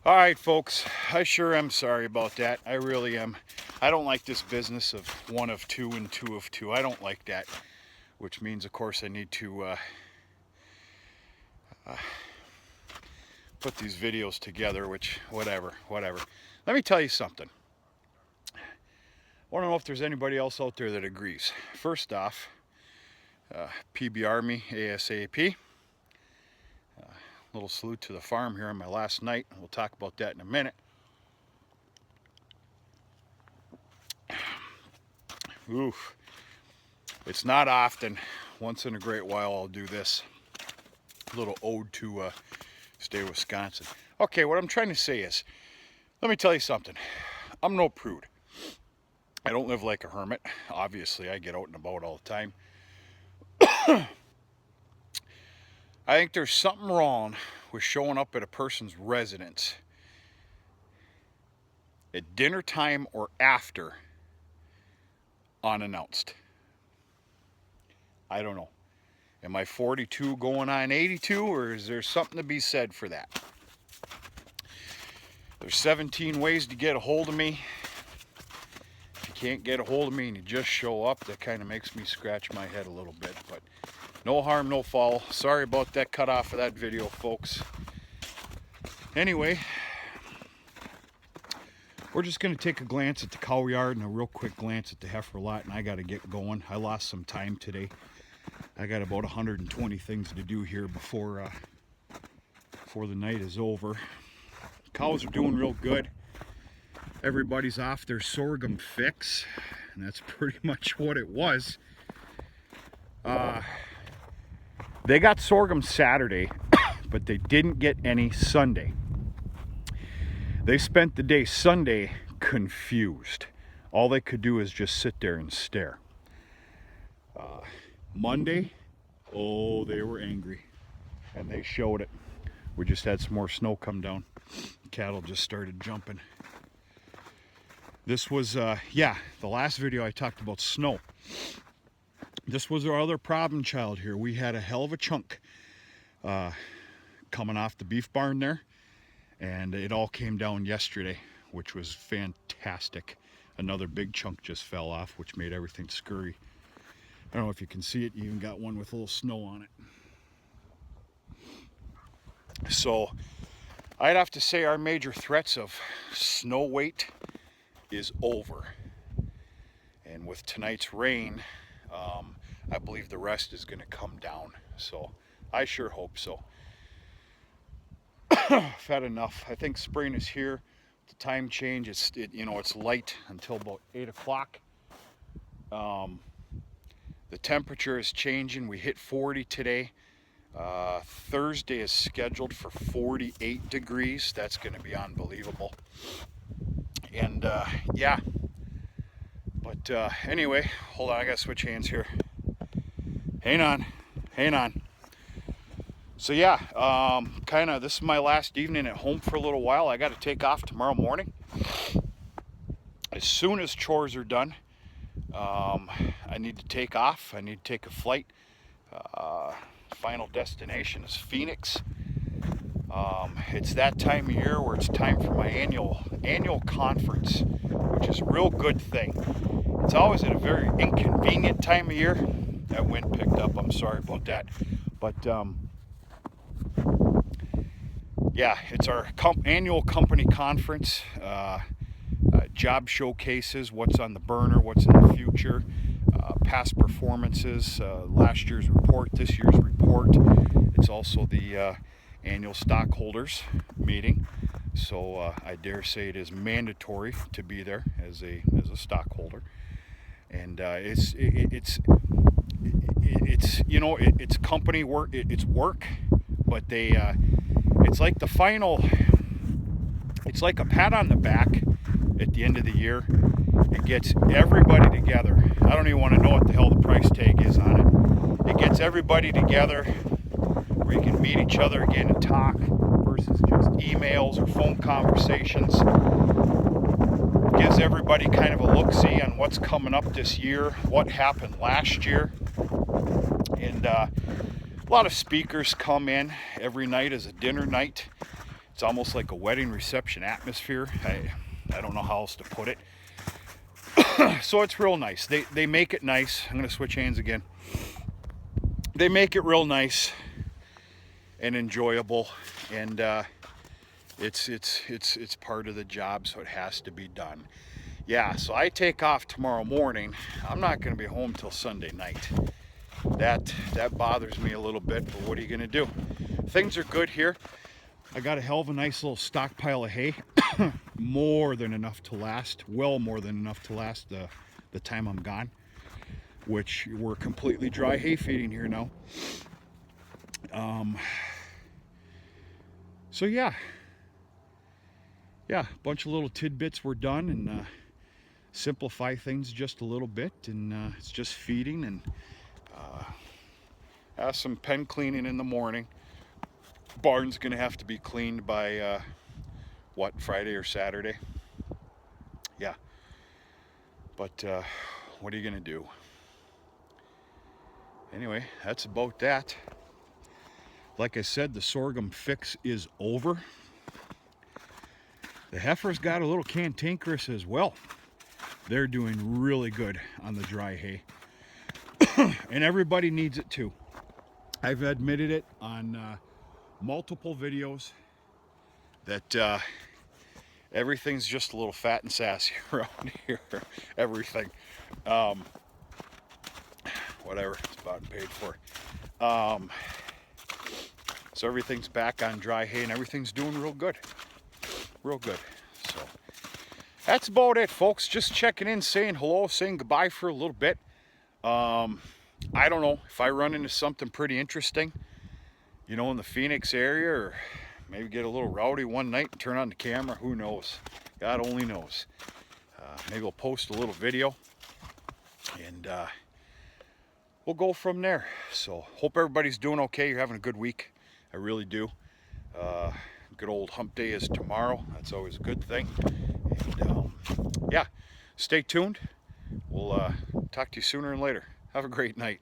All right, folks, I sure am sorry about that. I really am. I don't like this business of one of two and two of two. I don't like that, which means, of course, I need to put these videos together, which, whatever. Let me tell you something. I want to know if there's anybody else out there that agrees. First off, PBR me ASAP. Little salute to the farm here on my last night. We'll talk about that in a minute. Oof. It's not often. Once in a great while I'll do this. A little ode to Stay Wisconsin. Okay, what I'm trying to say is, let me tell you something. I'm no prude. I don't live like a hermit. Obviously, I get out and about all the time. I think there's something wrong with showing up at a person's residence at dinner time or after unannounced. I don't know. Am I 42 going on 82, or is there something to be said for that? There's 17 ways to get a hold of me. If you can't get a hold of me and you just show up, that kind of makes me scratch my head a little bit, but no harm, no foul. Sorry about that cut off of that video, folks. Anyway, we're just going to take a glance at the cow yard and a real quick glance at the heifer lot, and I got to get going. I lost some time today. I got about 120 things to do here before the night is over. Cows are doing real good. Everybody's off their sorghum fix, and that's pretty much what it was. They got sorghum Saturday, but they didn't get any Sunday. They spent the day Sunday confused. All they could do is just sit there and stare. Monday, oh, they were angry, and they showed it. We just had some more snow come down. Cattle just started jumping. This was, the last video I talked about snow. This was our other problem child here. We had a hell of a chunk coming off the beef barn there, and it all came down yesterday, which was fantastic. Another big chunk just fell off, which made everything scurry. I don't know if you can see it. You even got one with a little snow on it. So I'd have to say our major threats of snow weight is over. And with tonight's rain, I believe the rest is going to come down. So I sure hope so. I've had enough. I think spring is here. The time change, it's light until about 8 o'clock. The temperature is changing. We hit 40 today. Thursday is scheduled for 48 degrees. That's going to be unbelievable. And but anyway, hold on, I gotta switch hands here. Hang on. So yeah, this is my last evening at home for a little while. I got to take off tomorrow morning. As soon as chores are done, I need to take off. I need to take a flight. Final destination is Phoenix. It's that time of year where it's time for my annual conference, which is a real good thing. It's always at a very inconvenient time of year. That wind picked up. I'm sorry about that. But it's our annual company conference. Job showcases, what's on the burner, what's in the future, past performances, last year's report, this year's report. It's also the annual stockholders meeting, so I dare say it is mandatory to be there as a stockholder. And it's company work, it's work, but it's like the final, it's like a pat on the back at the end of the year. It gets everybody together. I don't even want to know what the hell the price tag is on it. It gets everybody together where you can meet each other again and talk versus just emails or phone conversations. It gives everybody kind of a look-see on what's coming up this year, what happened last year. And a lot of speakers come in every night as a dinner night. It's almost like a wedding reception atmosphere. I don't know how else to put it. So it's real nice. They make it nice. I'm gonna switch hands again. They make it real nice and enjoyable, and it's part of the job, so it has to be done. Yeah, so I take off tomorrow morning. I'm not gonna be home till Sunday night. That bothers me a little bit, but what are you gonna do? Things are good here. I got a hell of a nice little stockpile of hay. More than enough to last, well more than enough to last the time I'm gone, which we're completely dry hay feeding here now. So yeah, a bunch of little tidbits were done, and simplify things just a little bit, and it's just feeding, and have some pen cleaning in the morning. Barn's gonna have to be cleaned by what, Friday or Saturday? Yeah, but what are you gonna do? Anyway, that's about that. Like I said, the sorghum fix is over. The heifers got a little cantankerous as well. They're doing really good on the dry hay. And everybody needs it too. I've admitted it on multiple videos that everything's just a little fat and sassy around here. Everything. Whatever, it's bought and paid for. So everything's back on dry hay, and everything's doing real good. Real good. So that's about it, folks. Just checking in, saying hello, saying goodbye for a little bit. I don't know if I run into something pretty interesting, you know, in the Phoenix area, or maybe get a little rowdy one night and turn on the camera. Who knows? God only knows. Maybe we'll post a little video, and we'll go from there. So hope everybody's doing okay. You're having a good week. I really do. Good old hump day is tomorrow. That's always a good thing. And yeah, stay tuned. We'll talk to you sooner and later. Have a great night.